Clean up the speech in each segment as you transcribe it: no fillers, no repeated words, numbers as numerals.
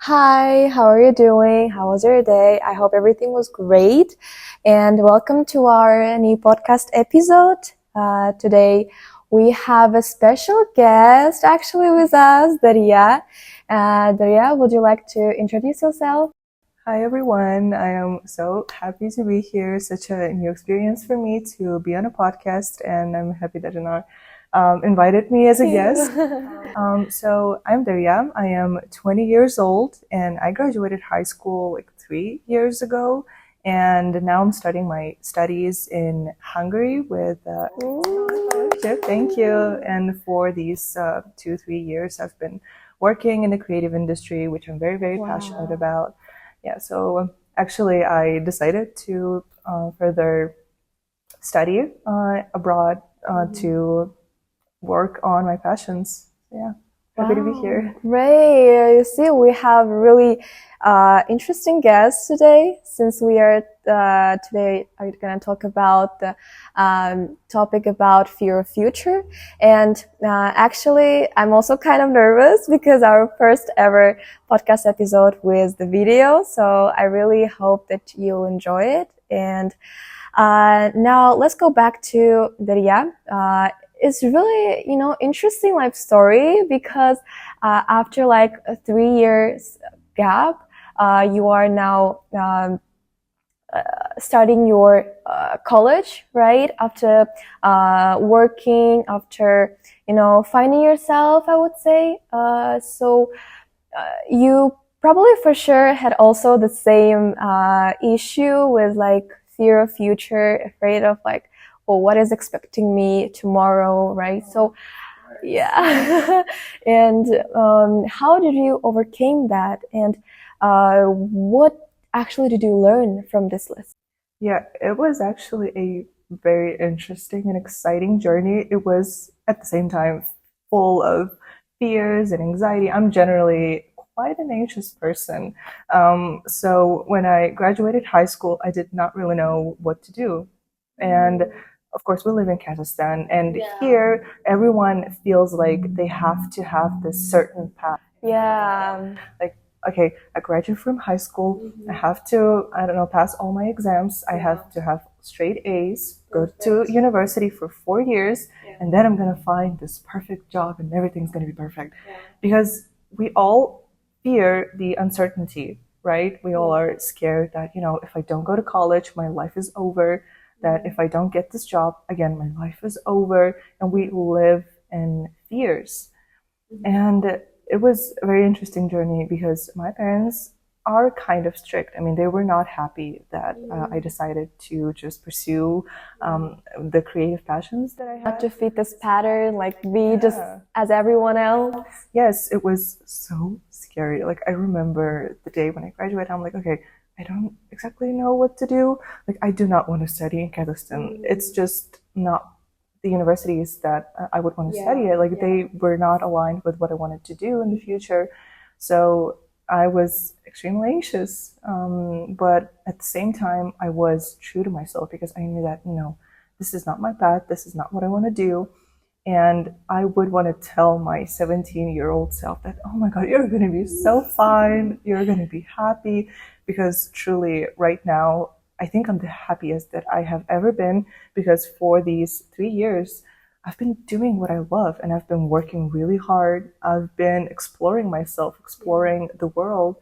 Hi, how are you doing? How was your day? I hope everything was great. And welcome to our new podcast episode. Today we have a special guest actually with us, Dariya. Dariya, would you like to introduce yourself? Hi everyone, I am so happy to be here. Such a new experience for me to be on a podcast, and I'm happy that Anar invited me as a guest. So I'm Dariya. I am 20 years old, and I graduated high school like 3 years ago. And now I'm starting my studies in Hungary with scholarship. Thank you. And for these 2, 3 years, I've been working in the creative industry, which I'm very, very passionate about. Yeah, so actually, I decided to further study abroad to work on my passions. Yeah, happy to be here. Great. You see, we have really interesting guests today since we are today are going to talk about the topic about fear of future. And actually, I'm also kind of nervous because our first ever podcast episode with the video. So I really hope that you'll enjoy it. And now let's go back to Dariya. It's really, interesting life story because after like a 3 years gap, you are now starting your college, right? After working, after, finding yourself, I would say. You probably for sure had also the same issue with like fear of future, afraid of like, oh, what is expecting me tomorrow, right? So yeah. And how did you overcame that? And what actually did you learn from this list? Yeah, it was actually a very interesting and exciting journey. It was at the same time full of fears and anxiety. I'm generally quite an anxious person. So when I graduated high school, I did not really know what to do. And of course, we live in Kazakhstan, and here everyone feels like they have to have this certain path. Yeah. Like, okay, I graduate from high school. I have to, I don't know, pass all my exams. I have to have straight A's, go to university for 4 years, and then I'm gonna find this perfect job and everything's gonna be perfect. Because we all fear the uncertainty, right? We all are scared that, if I don't go to college, my life is over. That if I don't get this job, again, my life is over. And we live in fears. And it was a very interesting journey because my parents are kind of strict. I mean, they were not happy that I decided to just pursue the creative passions that I Not had. to fit this pattern, like be just as everyone else. Yes, it was so scary. Like, I remember the day when I graduated, I'm like, okay, I don't exactly know what to do. Like, I do not want to study in Kazakhstan. It's just not the universities that I would want to study at. Like, they were not aligned with what I wanted to do in the future. So I was extremely anxious. But at the same time, I was true to myself because I knew that, this is not my path. This is not what I want to do. And I would want to tell my 17-year-old self that, oh my God, you're going to be so fine. You're going to be happy. Because truly, right now, I think I'm the happiest that I have ever been because for these 3 years, I've been doing what I love and I've been working really hard. I've been exploring myself, exploring the world.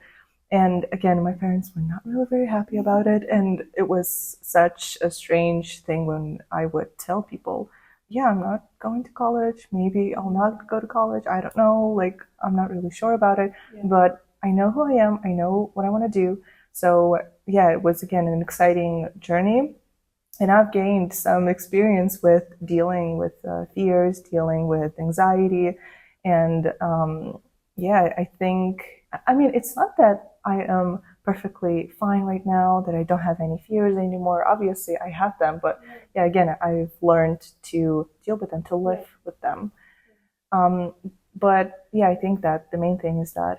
And again, my parents were not really very happy about it. And it was such a strange thing when I would tell people, yeah, I'm not going to college. Maybe I'll not go to college. I don't know. Like, I'm not really sure about it. But I know who I am. I know what I want to do. So, yeah, it was again an exciting journey. And I've gained some experience with dealing with fears, dealing with anxiety. And yeah, I think, I mean, it's not that I am perfectly fine right now, that I don't have any fears anymore. Obviously, I have them, but yeah, again, I've learned to deal with them, to live with them. Um, but yeah, I think that the main thing is that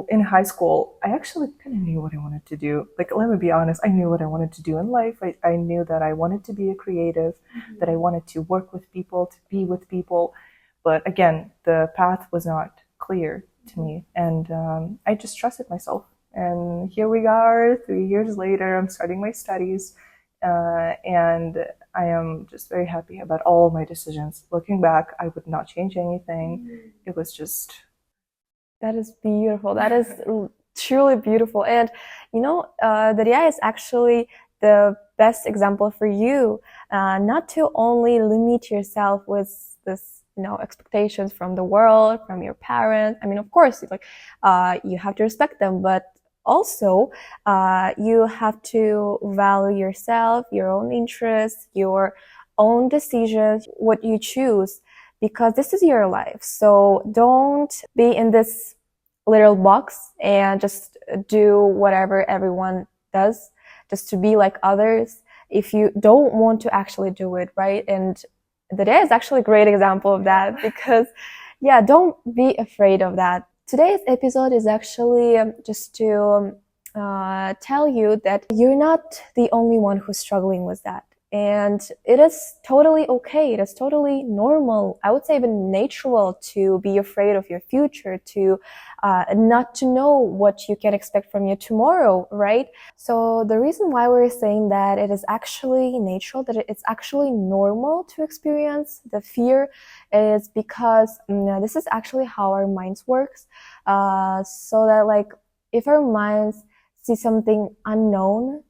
in high school, I actually kind of knew what I wanted to do. Like, let me be honest, I knew what I wanted to do in life. I knew that I wanted to be a creative, that I wanted to work with people, to be with people. But again, the path was not clear. to me. And I just trusted myself. And here we are, 3 years later, I'm starting my studies. And I am just very happy about all my decisions. Looking back, I would not change anything. It was just. That is beautiful. That is truly beautiful. And Dariya is actually the best example for you, not to only limit yourself with this, expectations from the world, from your parents. I mean, of course, like, you have to respect them, but also, you have to value yourself, your own interests, your own decisions, what you choose, because this is your life. So don't be in this little box and just do whatever everyone does just to be like others if you don't want to actually do it, right? And the day is actually a great example of that because, yeah, don't be afraid of that. Today's episode is actually just to tell you that you're not the only one who's struggling with that. And it is totally okay. It is totally normal. I would say even natural to be afraid of your future, to not to know what you can expect from you tomorrow, right? So the reason why we're saying that it is actually natural, that it's actually normal to experience the fear is because this is actually how our minds works. So that like if our minds see something unknown,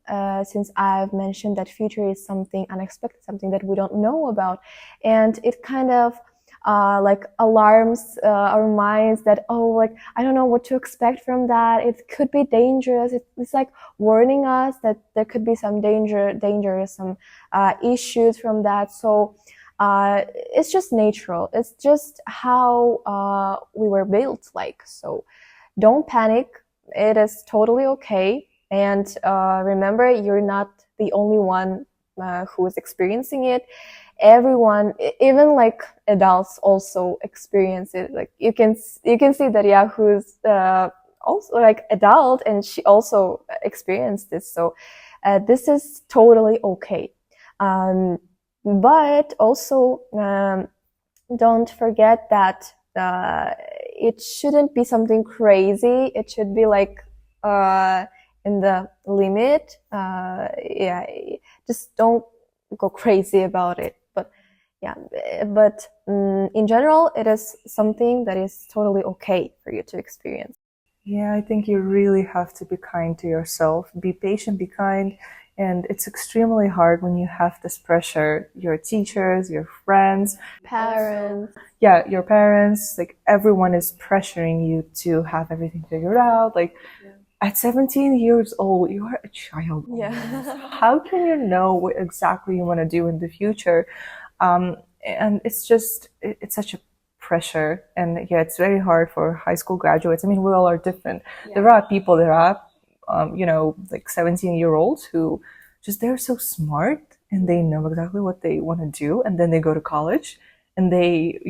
since I've mentioned that future is something unexpected, something that we don't know about, and it kind of like alarms our minds that, oh, like I don't know what to expect from that. It could be dangerous. It's like warning us that there could be some danger, some issues from that. So it's just natural. It's just how we were built like. So don't panic. It is totally okay. And remember, you're not the only one who is experiencing it. Everyone, even like adults, also experience it. Like you can see Dariya, who's also like adult, and she also experienced this. So this is totally okay. But also don't forget that it shouldn't be something crazy. It should be like in the limit. Yeah, just don't go crazy about it. But yeah, but in general, it is something that is totally okay for you to experience. Yeah, I think you really have to be kind to yourself. Be patient, be kind. And it's extremely hard when you have this pressure. Your teachers, your friends, Parents. yeah, your parents, like everyone is pressuring you to have everything figured out. Like at 17 years old, you are a child. Yeah. How can you know what exactly you want to do in the future? And it's just, it's such a pressure. And yeah, it's very hard for high school graduates. I mean, we all are different. Yeah. There are people, like 17-year-olds who just, they're so smart and they know exactly what they want to do. And then they go to college and they,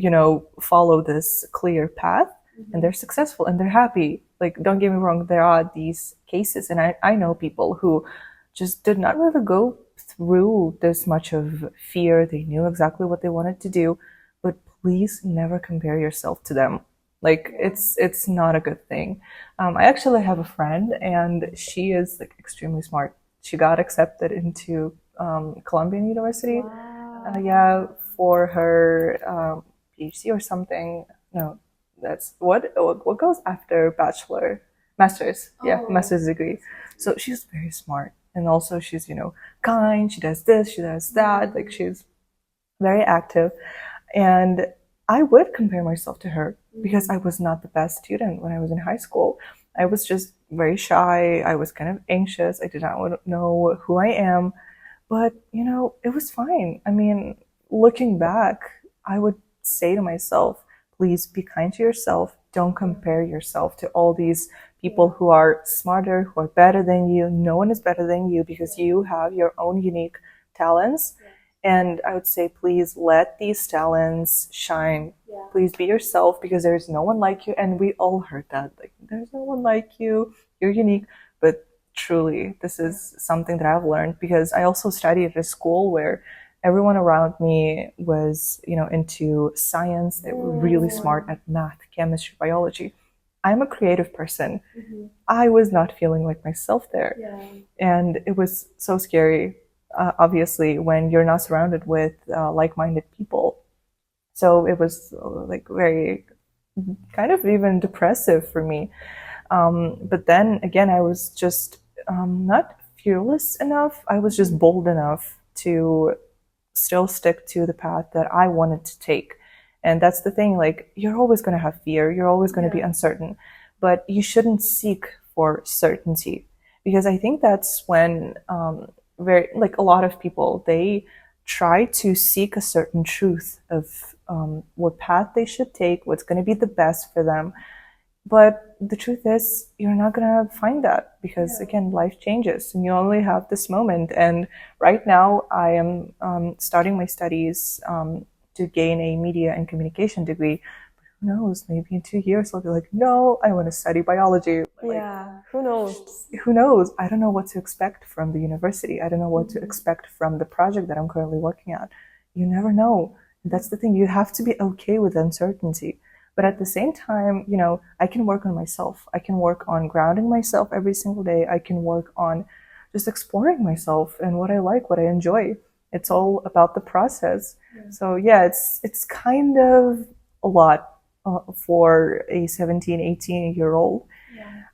follow this clear path and they're successful and they're happy. Like, don't get me wrong, there are these cases. And I know people who just did not really go through this much of fear. They knew exactly what they wanted to do, but please never compare yourself to them. Like, it's not a good thing. I actually have a friend and she is like extremely smart. She got accepted into Columbian University. Wow. Yeah, for her PhD or something. No, that's what goes after master's. Yeah, master's degree. So she's very smart. And also she's, kind. She does this, she does that. Like, she's very active. And I would compare myself to her because I was not the best student when I was in high school. I was just very shy. I was kind of anxious. I did not know who I am. But, it was fine. I mean, looking back, I would say to myself, please be kind to yourself. Don't compare yourself to all these people who are smarter, who are better than you. No one is better than you because you have your own unique talents. And I would say, please let these talents shine. Yeah. Please be yourself because there's no one like you. And we all heard that. Like, there's no one like you. You're unique. But truly, this is something that I've learned because I also studied at a school where everyone around me was, into science. They were really smart at math, chemistry, biology. I'm a creative person. I was not feeling like myself there. And it was so scary, obviously, when you're not surrounded with like-minded people. So it was like very kind of even depressive for me. But then again, I was just not fearless enough. I was just bold enough to still stick to the path that I wanted to take. And that's the thing, like, you're always going to have fear, you're always going to be uncertain, but you shouldn't seek for certainty. Because I think that's when, very, like, a lot of people, they try to seek a certain truth of what path they should take, what's going to be the best for them. But the truth is, you're not going to find that because, again, life changes and you only have this moment. And right now, I am starting my studies to gain a media and communication degree. But who knows? Maybe in 2 years, I'll be like, no, I want to study biology. Yeah, who knows? Who knows? I don't know what to expect from the university. I don't know what to expect from the project that I'm currently working at. You never know. And that's the thing. You have to be okay with uncertainty. But at the same time, you know, I can work on myself. I can work on grounding myself every single day. I can work on just exploring myself and what I like, what I enjoy. It's all about the process. So yeah, it's kind of a lot for a 17, 18-year-old.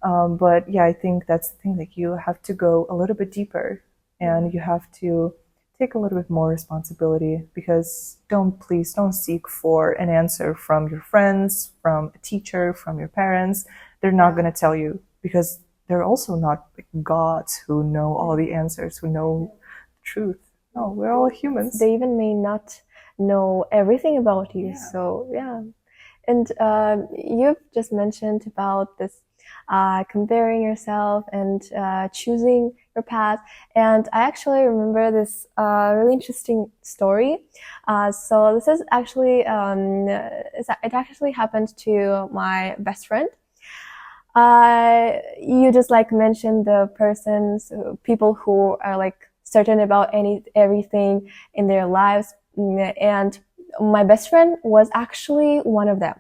But yeah, I think that's the thing. Like, you have to go a little bit deeper and you have to take a little bit more responsibility, because please don't seek for an answer from your friends, from a teacher, from your parents. They're not going to tell you, because they're also not like gods who know all the answers, who know the truth. No, we're all humans. They even may not know everything about you. So yeah. And you've just mentioned about this comparing yourself and choosing your path. And I actually remember this really interesting story. So this is actually, it actually happened to my best friend. You just like mentioned the people who are like certain about everything in their lives. And my best friend was actually one of them.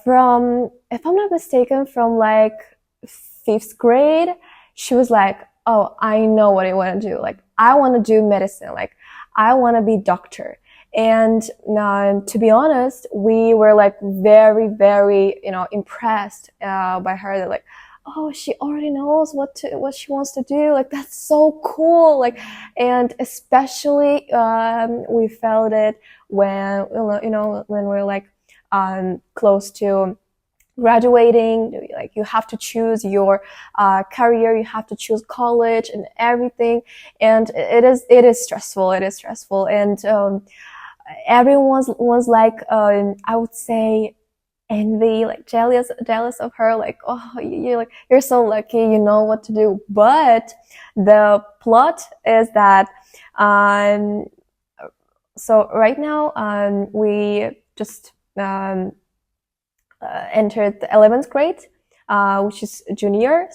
From, if I'm not mistaken, from like 5th grade, she was like, oh, I know what I want to do. Like, I want to do medicine. Like, I want to be doctor. And to be honest, we were like very, very, impressed by her. That like, oh, she already knows what she wants to do. Like, that's so cool. Like, and especially we felt it when when we're like close to graduating. Like, you have to choose your career, you have to choose college and everything, and it is stressful. And everyone was like, I would say, envy, like jealous of her, like, oh, you're so lucky, you know what to do. But the plot is that so right now we just entered the 11th grade, which is junior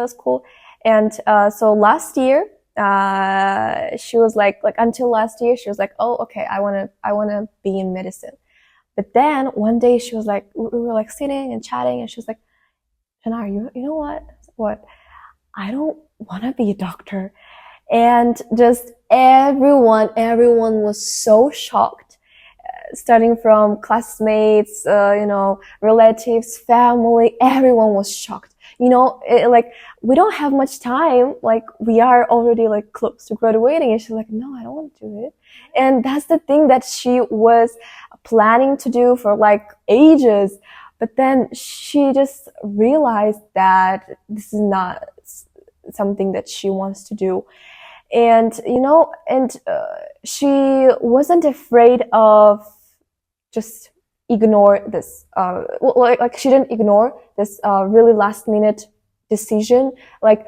school. And so last year, she was like until last year, she was like, oh, okay, I wanna be in medicine. But then one day she was like, we were like sitting and chatting, and she was like, Janar, you know what? I don't want to be a doctor. And just everyone was so shocked, starting from classmates, relatives, family. Everyone was shocked. Like, we don't have much time. Like, we are already like close to graduating, and she's like, no, I don't want to do it. And that's the thing that she was planning to do for like ages. But then she just realized that this is not something that she wants to do. And, she wasn't afraid of just ignore this, like she didn't ignore this really last minute decision. Like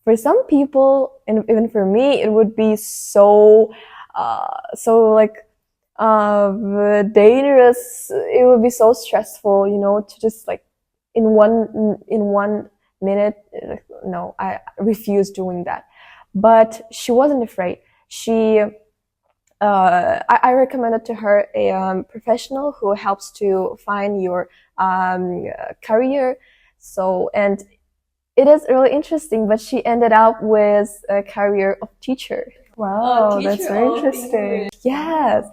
for some people, and even for me, it would be so like dangerous. It would be so stressful, to just like in one minute. No, I refuse doing that. But she wasn't afraid. She I recommended to her a professional who helps to find your career. So, and it is really interesting, but she ended up with a career of teacher. Wow, that's very interesting. Yes.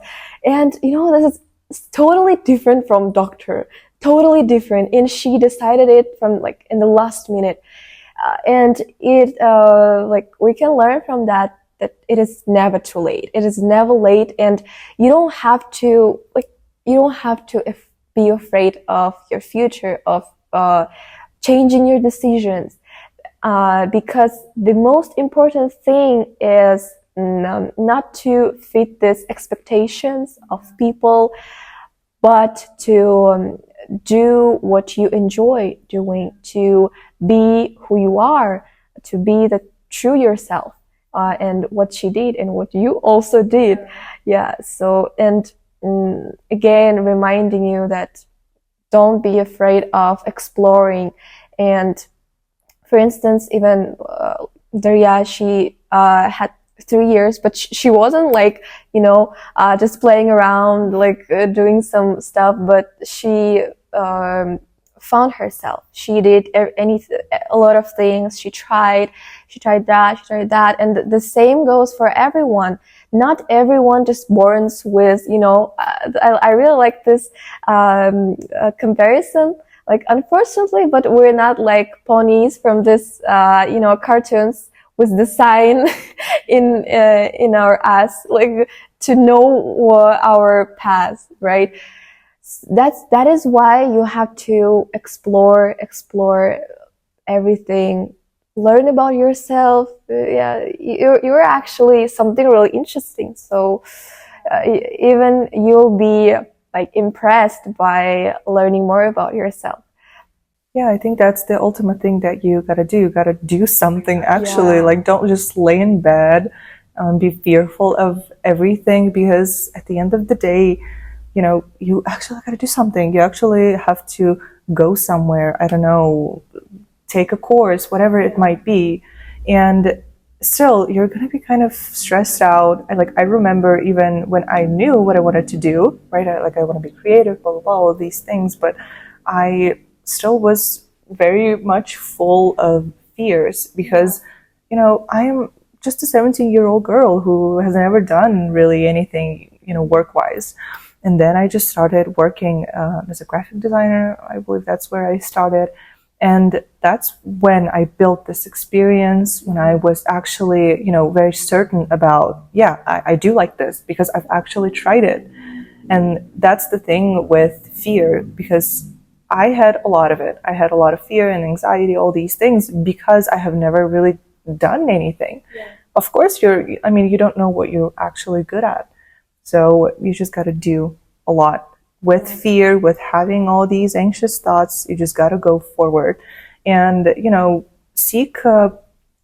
And this is totally different from doctor, totally different. And she decided it from like in the last minute. And it, like we can learn from that it is never too late. It is never late. And you don't have to, be afraid of your future, of, changing your decisions. Because the most important thing is not to fit these expectations of people, but to do what you enjoy doing, to be who you are, to be the true yourself, and what she did and what you also did. Yeah. So, and again, reminding you that don't be afraid of exploring. And for instance, even Dariya, she had 3 years, but she wasn't like, just playing around, like doing some stuff, but she found herself. She did a lot of things. She tried that. And the same goes for everyone. Not everyone just borns with, I really like this comparison. Like, unfortunately, but we're not like ponies from this, cartoons with the sign in our ass, like to know our past, right? That is why you have to explore everything, learn about yourself. Yeah, you're actually something really interesting. So even you'll be like impressed by learning more about yourself. Yeah, I think that's the ultimate thing that you gotta do. You gotta do something actually. Yeah. Like, don't just lay in bed and be fearful of everything, because at the end of the day, you actually gotta do something. You actually have to go somewhere. I don't know, take a course, whatever it might be. And still, you're gonna be kind of stressed out. I remember even when I knew what I wanted to do, right? I want to be creative, blah, blah, blah, all of these things, but I still was very much full of fears because, I'm just a 17-year-old girl who has never done really anything, work-wise. And then I just started working as a graphic designer. I believe that's where I started. And that's when I built this experience, when I was actually, very certain about, yeah, I do like this because I've actually tried it. And that's the thing with fear, because I had a lot of it. I had a lot of fear and anxiety, all these things, because I have never really done anything. Yeah. Of course, you don't know what you're actually good at. So you just got to do a lot. With fear, with having all these anxious thoughts, you just got to go forward and, seek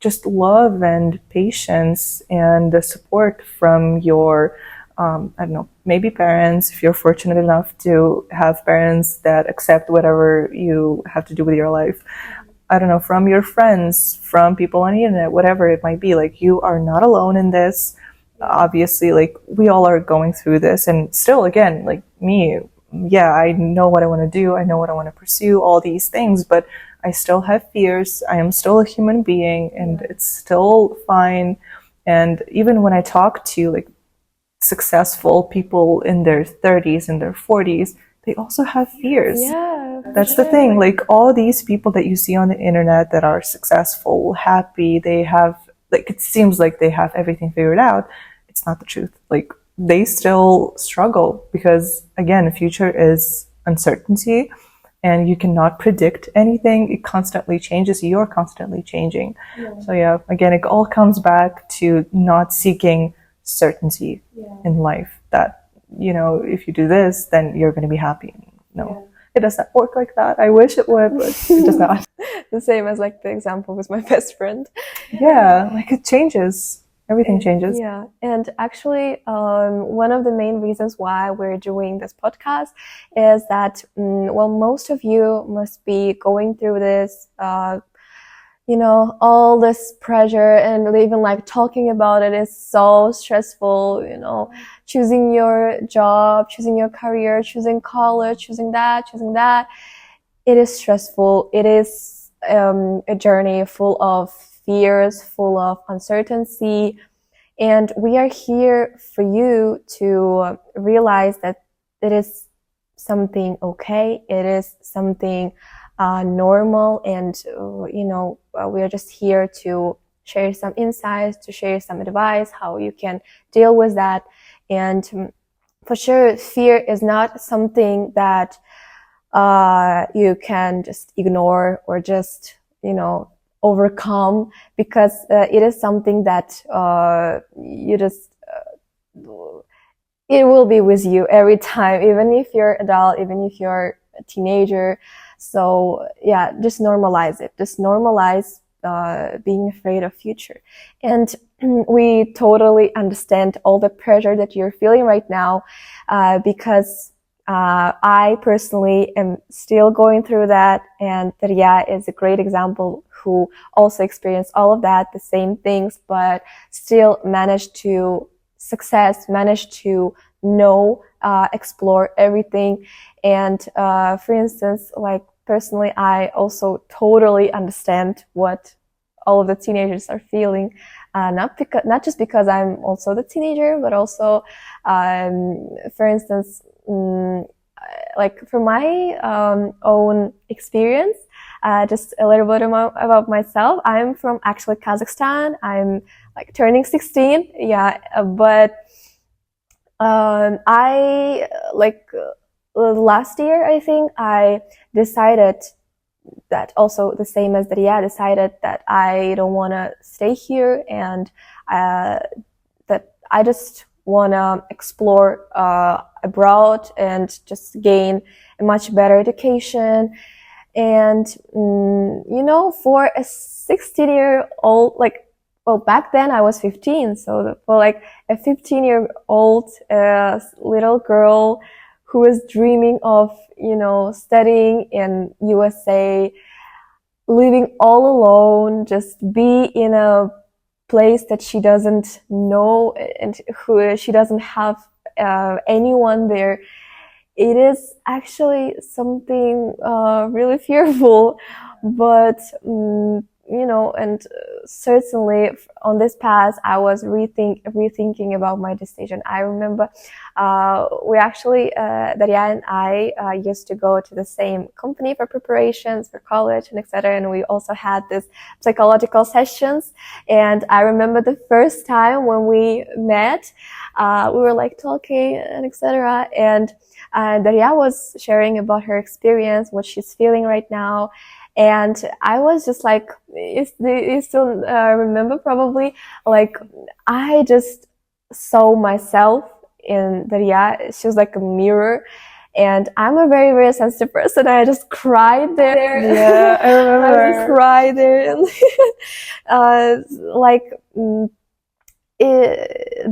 just love and patience and the support from your, I don't know, maybe parents, if you're fortunate enough to have parents that accept whatever you have to do with your life. I don't know, from your friends, from people on the internet, whatever it might be. Like, you are not alone in this. Obviously, like, we all are going through this. And still, again, like me, yeah, I know what I want to do. I know what I want to pursue, all these things, but I still have fears. I am still a human being, and it's still fine. And even when I talk to like successful people in their 30s and their 40s, they also have fears. Yeah, that's the thing. Like, all these people that you see on the internet that are successful, happy, they have, like, it seems like they have everything figured out. It's not the truth. Like, they still struggle because, again, the future is uncertainty and you cannot predict anything. It constantly changes. You're constantly changing. Yeah. So yeah, again, it all comes back to not seeking certainty in life that, if you do this, then you're going to be happy. No, it does not work like that. I wish it would, but it does not. The same as like the example with my best friend. Yeah, like, it changes. Everything changes. Yeah. And actually, one of the main reasons why we're doing this podcast is that, most of you must be going through this, all this pressure, and even like talking about it is so stressful, choosing your job, choosing your career, choosing college, choosing that. It is stressful. It is a journey full of fears, full of uncertainty. And we are here for you to realize that it is something okay. It is something normal. And, we are just here to share some insights, to share some advice, how you can deal with that. And for sure, fear is not something that you can just ignore or just, overcome, because it is something that you just, it will be with you every time, even if you're adult, even if you're a teenager. So yeah, just normalize it. Just normalize being afraid of future. And we totally understand all the pressure that you're feeling right now, because I personally am still going through that, and Dariya is a great example who also experienced all of that, the same things, but still managed to managed to know, explore everything. And for instance, like personally, I also totally understand what all of the teenagers are feeling. Not just because I'm also the teenager, but also, for instance, like from my own experience, just a little bit about myself. I'm from actually Kazakhstan. I'm like turning 16. Yeah, but I like last year, I think I decided that, also the same as Dariya, decided that I don't want to stay here, and that I just want to explore abroad and just gain a much better education. And for a 16-year-old, like, well, back then I was 15, so for like a 15-year-old little girl who was dreaming of studying in USA, living all alone, just be in a place that she doesn't know and who she doesn't have anyone there. It is actually something really fearful, but and certainly on this path, I was rethinking about my decision. I remember we actually, Dariya and I, used to go to the same company for preparations for college and etc. And we also had this psychological sessions. And I remember the first time when we met, we were like talking and etc. And Dariya was sharing about her experience, what she's feeling right now. And I was just like, you still remember probably, like, I just saw myself in Dariya. She was like a mirror. And I'm a very, very sensitive person. I just cried there. Yeah, I remember. I just cried there. And,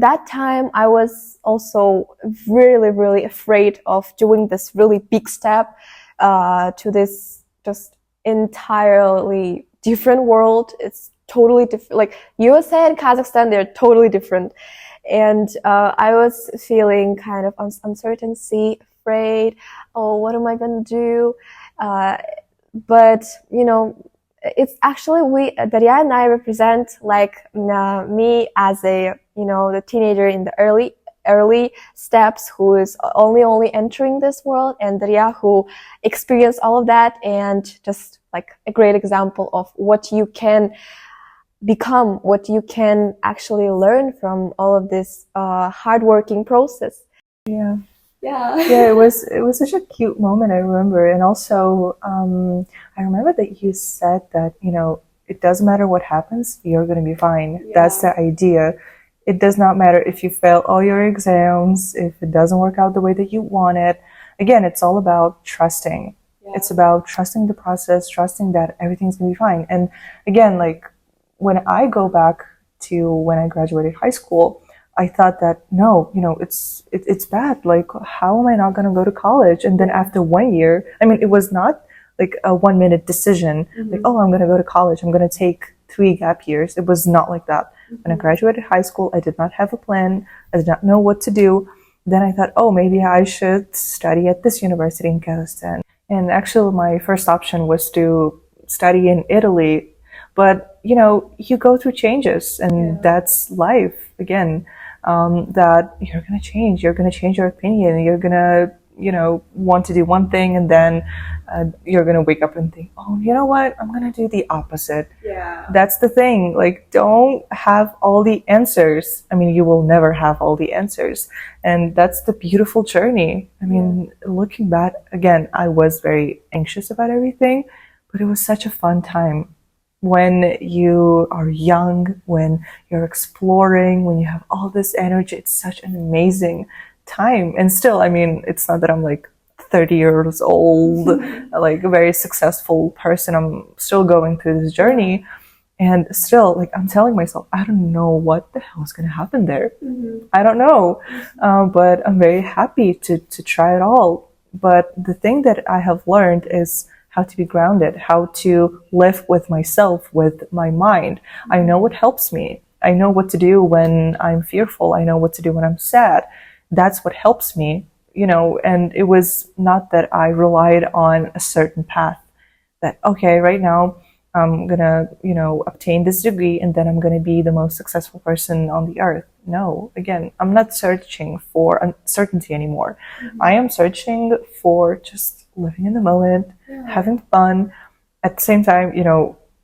that time I was also really, really afraid of doing this really big step to this just entirely different world. It's totally different. Like USA and Kazakhstan, they're totally different. And I was feeling kind of uncertainty, afraid. Oh, what am I gonna do? But it's actually Dariya and I represent like me as a the teenager in the early steps who is only entering this world, and Dariya who experienced all of that, and just like a great example of what you can become, what you can actually learn from all of this hardworking process. Yeah. Yeah. Yeah, it was such a cute moment, I remember. And also, I remember that you said that, it doesn't matter what happens, you're going to be fine. Yeah. That's the idea. It does not matter if you fail all your exams, if it doesn't work out the way that you want it. Again, it's all about trusting. Yeah. It's about trusting the process, trusting that everything's going to be fine. And again, like when I go back to when I graduated high school, I thought that no, it's bad. Like, how am I not going to go to college? And then after 1 year, I mean, it was not like a 1 minute decision. Like, oh, I'm going to go to college, I'm going to take 3 gap years. It was not like that. When I graduated high school, I did not have a plan. I did not know what to do. Then I thought, oh, maybe I should study at this university in Kazakhstan. And actually, my first option was to study in Italy. But, you go through changes, and that's life again. That you're going to change. You're going to change your opinion. You're going to, want to do one thing, and then you're going to wake up and think, oh, you know what? I'm going to do the opposite. Yeah. That's the thing. Like, don't have all the answers. I mean, you will never have all the answers. And that's the beautiful journey. I mean, looking back, again, I was very anxious about everything, but it was such a fun time. When you are young, when you're exploring, when you have all this energy, it's such an amazing time. And still, I mean, it's not that I'm like 30 years old, like a very successful person. I'm still going through this journey. And still, like, I'm telling myself, I don't know what the hell is going to happen there. I don't know. But I'm very happy to try it all. But the thing that I have learned is how to be grounded, how to live with myself, with my mind. I know what helps me. I know what to do when I'm fearful. I know what to do when I'm sad. That's what helps me, and it was not that I relied on a certain path that, okay, right now I'm gonna, obtain this degree and then I'm gonna be the most successful person on the earth. No, again, I'm not searching for uncertainty anymore. I am searching for just living in the moment, having fun, at the same time,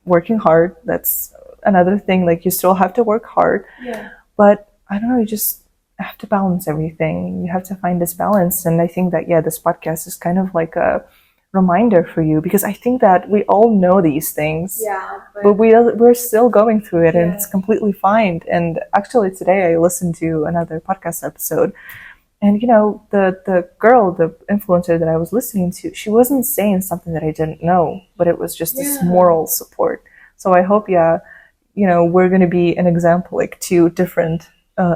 working hard. That's another thing. Like, you still have to work hard, but I don't know, you just have to balance everything. You have to find this balance. And I think that, this podcast is kind of like a reminder for you, because I think that we all know these things, but we're still going through it, and it's completely fine. And actually, today I listened to another podcast episode, and the girl, the influencer that I was listening to, she wasn't saying something that I didn't know, but it was just this moral support. So I hope, we're going to be an example, like 2 different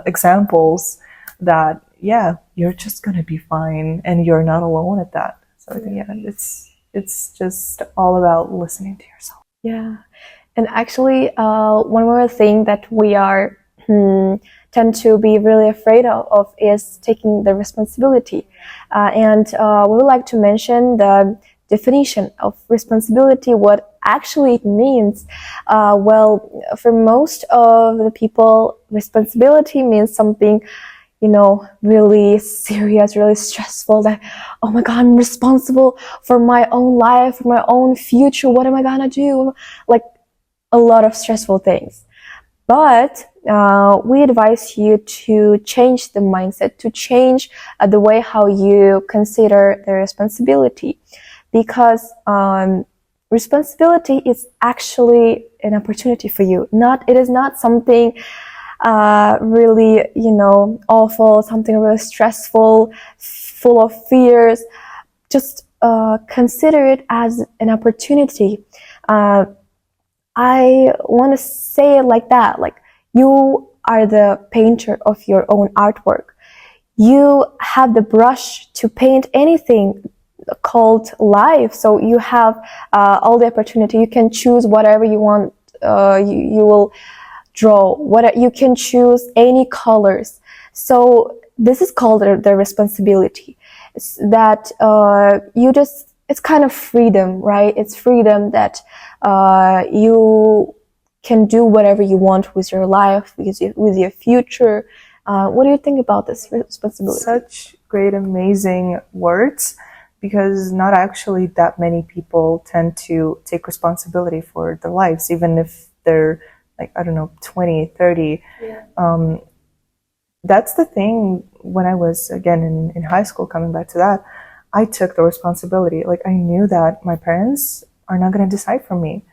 examples that, you're just going to be fine, and you're not alone at that. So I think, it's just all about listening to yourself. Yeah. And actually, one more thing that we are tend to be really afraid of is taking the responsibility. And we would like to mention the definition of responsibility, what actually it means. Well, for most of the people, responsibility means something, really serious, really stressful, that, oh my God, I'm responsible for my own life, for my own future. What am I gonna do? Like, a lot of stressful things. But we advise you to change the mindset, to change the way how you consider the responsibility, because responsibility is actually an opportunity for you. It is not something really, awful, something really stressful, full of fears. Just consider it as an opportunity. I want to say it like that. Like, you are the painter of your own artwork. You have the brush to paint anything called life. So you have all the opportunity. You can choose whatever you want. You will draw. You can choose any colors. So this is called the responsibility. It's that it's kind of freedom, right? It's freedom that you can do whatever you want with your life, with your future. What do you think about this responsibility? Such great, amazing words, because not actually that many people tend to take responsibility for their lives, even if they're, like, I don't know, 20, 30. That's the thing. When I was, again, in high school, coming back to that, I took the responsibility. Like, I knew that my parents are not going to decide for me.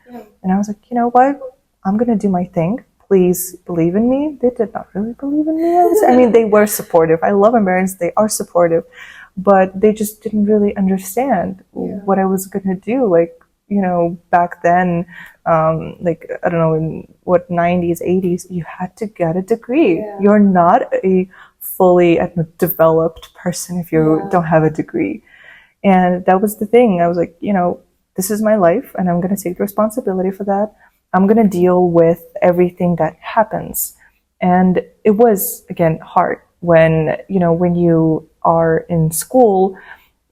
And I was like, you know what? I'm going to do my thing. Please believe in me. They did not really believe in me. I mean, they were supportive. I love my parents. They are supportive. But they just didn't really understand what I was going to do. Like, back then, like, I don't know, in what, 90s, 80s, you had to get a degree. You're not a fully developed person if you don't have a degree. And that was the thing. I was like, this is my life and I'm going to take the responsibility for that. I'm going to deal with everything that happens. And it was, again, hard when, when you are in school,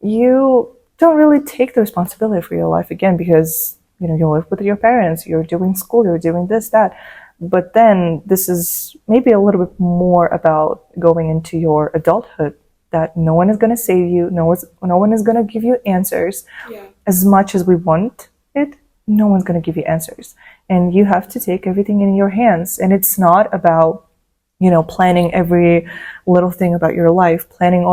you don't really take the responsibility for your life again because, you live with your parents, you're doing school, you're doing this, that. But then this is maybe a little bit more about going into your adulthood, that no one is going to save you, no one is going to give you answers. Yeah. As much as we want it, no one's going to give you answers. And you have to take everything in your hands. And it's not about, planning every little thing about your life, planning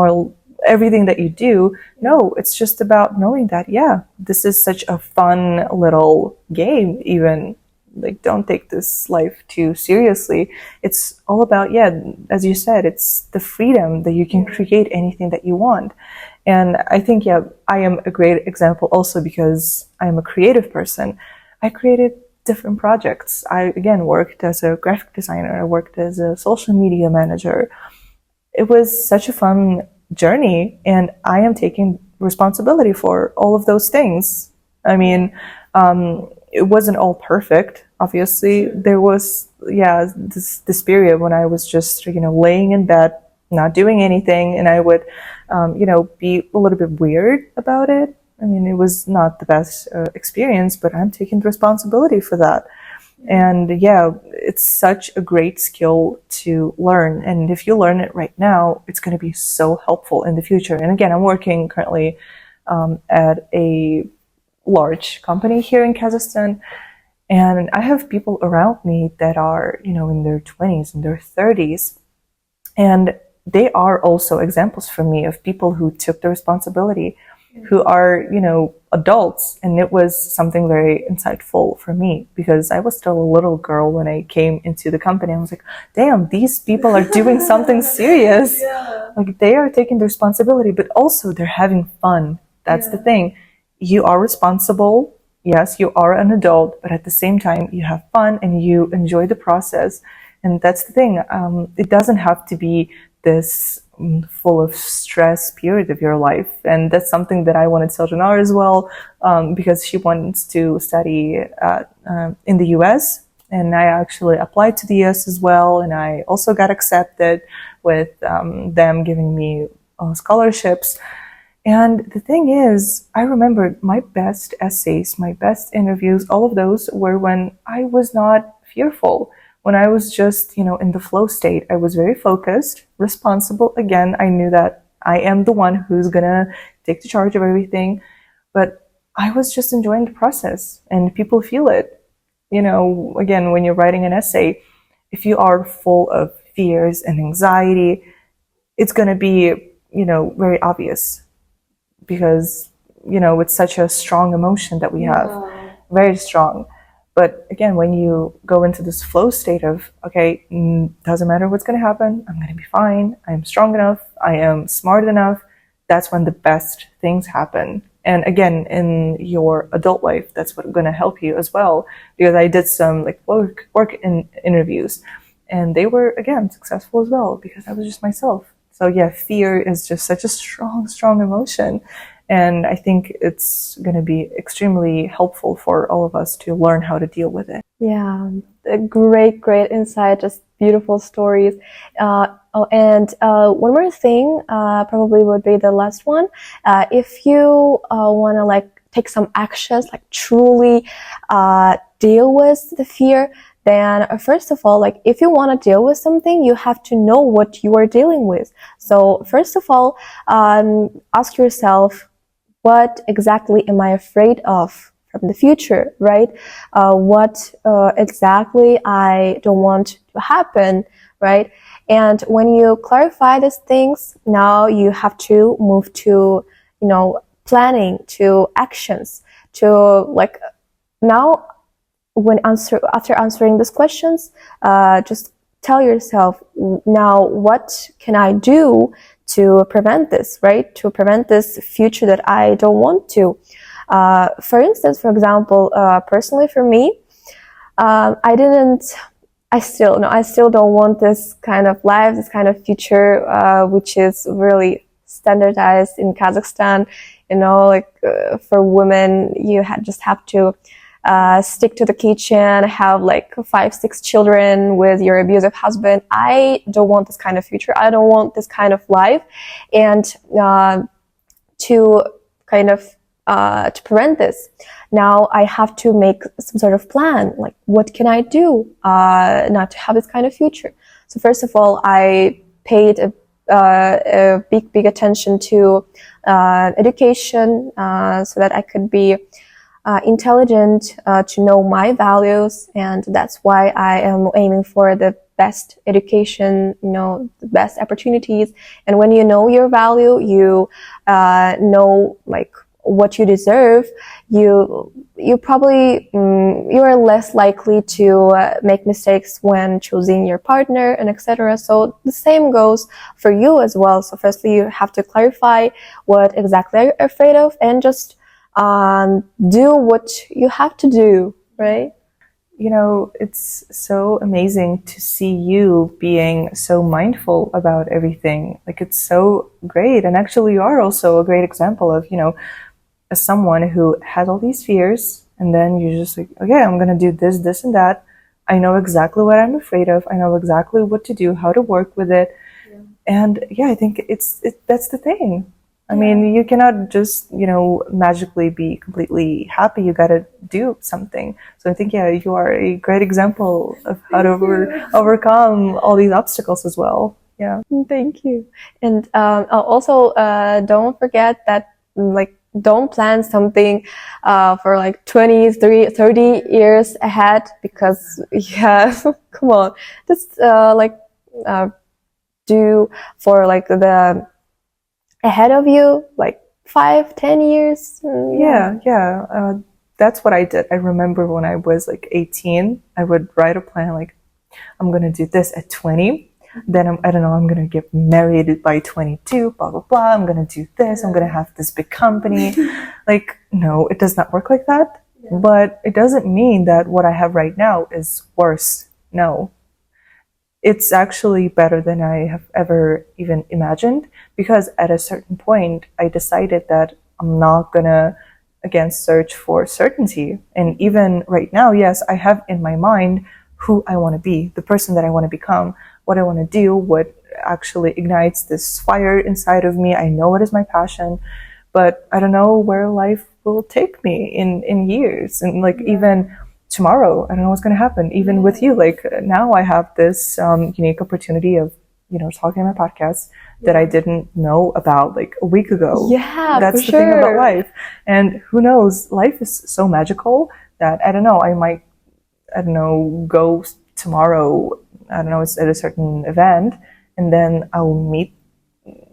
everything that you do. No, it's just about knowing that, yeah, this is such a fun little game, even. Like, don't take this life too seriously. It's all about, yeah, as you said, it's the freedom that you can create anything that you want. And I think, yeah, I am a great example also because I am a creative person. I created different projects. I, again, worked as a graphic designer. I worked as a social media manager. It was such a fun journey, and I am taking responsibility for all of those things. I mean, it wasn't all perfect. Obviously, there was, yeah, this period when I was just, laying in bed, not doing anything, and I would, be a little bit weird about it. I mean, it was not the best experience, but I'm taking responsibility for that. And yeah, it's such a great skill to learn. And if you learn it right now, it's going to be so helpful in the future. And again, I'm working currently at a large company here in Kazakhstan. And I have people around me that are, in their 20s and their 30s. And they are also examples for me of people who took the responsibility, who are, adults. And it was something very insightful for me because I was still a little girl when I came into the company. I was like, damn, these people are doing something serious. Yeah. Like, they are taking the responsibility, but also they're having fun. That's the thing. You are responsible. Yes, you are an adult, but at the same time, you have fun and you enjoy the process. And that's the thing. It doesn't have to be this full of stress period of your life. And that's something that I wanted to tell Janar as well, because she wants to study in the US. And I actually applied to the US as well. And I also got accepted with them giving me scholarships. And the thing is, I remember my best essays, my best interviews, all of those were when I was not fearful, when I was just, in the flow state. I was very focused, responsible. Again, I knew that I am the one who's gonna take the charge of everything, but I was just enjoying the process and people feel it. Again, when you're writing an essay, if you are full of fears and anxiety, it's gonna be, very obvious. Because, it's such a strong emotion that we have, very strong. But again, when you go into this flow state of, okay, doesn't matter what's going to happen, I'm going to be fine, I'm strong enough, I am smart enough, that's when the best things happen. And again, in your adult life, that's what's going to help you as well. Because I did some work interviews, and they were, again, successful as well because I was just myself. So yeah, fear is just such a strong, strong emotion. And I think it's going to be extremely helpful for all of us to learn how to deal with it. Yeah, a great insight, just beautiful stories. And one more thing, probably would be the last one. If you want to take some actions, truly deal with the fear, then first of all, if you want to deal with something, you have to know what you are dealing with. So first of all, ask yourself, what exactly am I afraid of from the future, right? What exactly I don't want to happen, right? And when you clarify these things, now you have to move to, planning, to actions, to now after answering these questions, just tell yourself, now what can I do to prevent this, right? To prevent this future that I don't want to. For instance, for example, personally for me, I still don't want this kind of life, this kind of future, which is really standardized in Kazakhstan. like for women, you just have to stick to the kitchen, have like 5, 6 children with your abusive husband. I don't want this kind of future. I don't want this kind of life. And to kind of to prevent this, now I have to make some sort of plan. Like, what can I do not to have this kind of future? So first of all, I paid a big attention to education, so that I could be intelligent, to know my values, and that's why I am aiming for the best education, the best opportunities. And when you know your value, you know like what you deserve, you probably you are less likely to make mistakes when choosing your partner and etc. So the same goes for you as well. So firstly, you have to clarify what exactly you're afraid of, and just do what you have to do, right? It's so amazing to see you being so mindful about everything. Like, it's so great. And actually, you are also a great example of, as someone who has all these fears, and then you're just like, okay, I'm going to do this, this, and that. I know exactly what I'm afraid of. I know exactly what to do, how to work with it. Yeah. And yeah, I think that's the thing. I mean, you cannot just, magically be completely happy. You got to do something. So I think, yeah, you are a great example of how to overcome all these obstacles as well. Yeah. Thank you. And also, don't forget that, like, don't plan something for like 30 years ahead, because, yeah, come on. Just do for like the ahead of you, like 5-10 years. Yeah. That's what I did. I remember when I was like 18, I would write a plan like, I'm going to do this at 20. Then I'm going to get married by 22, blah, blah, blah. I'm going to do this. I'm going to have this big company. Like, no, it does not work like that. Yeah. But it doesn't mean that what I have right now is worse. No. It's actually better than I have ever even imagined, because at a certain point, I decided that I'm not gonna, again, search for certainty. And even right now, yes, I have in my mind who I want to be, the person that I want to become, what I want to do, what actually ignites this fire inside of me. I know it is my passion, but I don't know where life will take me in years. And like, even tomorrow, I don't know what's going to happen. Even with you, like, now I have this unique opportunity of, talking on my podcast that I didn't know about like a week ago. Yeah, that's for the thing about sure. life. And who knows, life is so magical that I don't know, I might, go tomorrow, it's at a certain event, and then I'll meet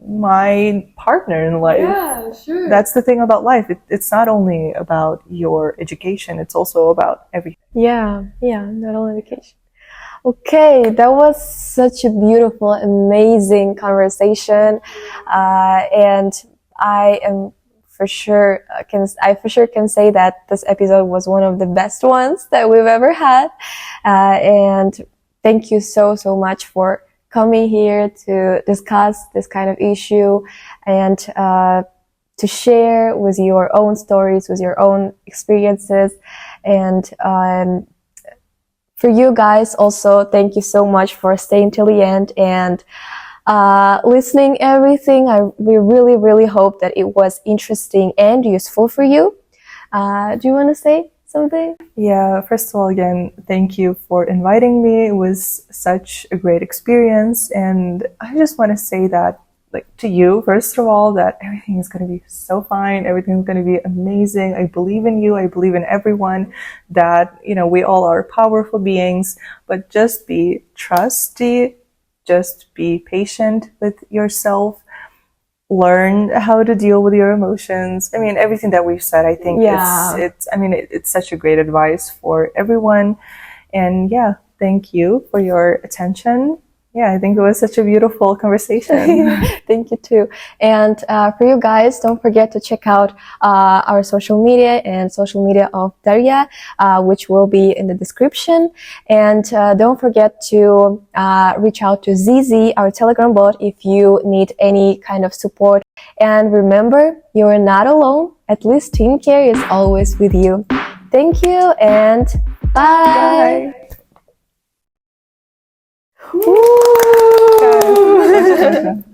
my partner in life. Yeah, sure. That's the thing about life. It's not only about your education, it's also about everything. Yeah, not only education. Okay, that was such a beautiful, amazing conversation, and I am for sure can say that this episode was one of the best ones that we've ever had, and thank you so much for coming here to discuss this kind of issue, and to share with your own stories, with your own experiences, and for you guys also, thank you so much for staying till the end and listening everything. We really hope that it was interesting and useful for you. Do you want to say something? Yeah, first of all, again, thank you for inviting me. It was such a great experience, and I just want to say that, like, to you, first of all, that everything is going to be so fine. Everything's going to be amazing. I believe in you. I believe in everyone, that, we all are powerful beings, but just be trusty, just be patient with yourself, learn how to deal with your emotions. I mean, everything that we've said, I think it's such a great advice for everyone. And yeah, thank you for your attention. Yeah, I think it was such a beautiful conversation. Thank you too. And for you guys, don't forget to check out our social media and social media of Dariya, which will be in the description. And don't forget to reach out to Zizi, our Telegram bot, if you need any kind of support. And remember, you're not alone. At least TeenCare is always with you. Thank you and bye. Bye. Woo! Guys.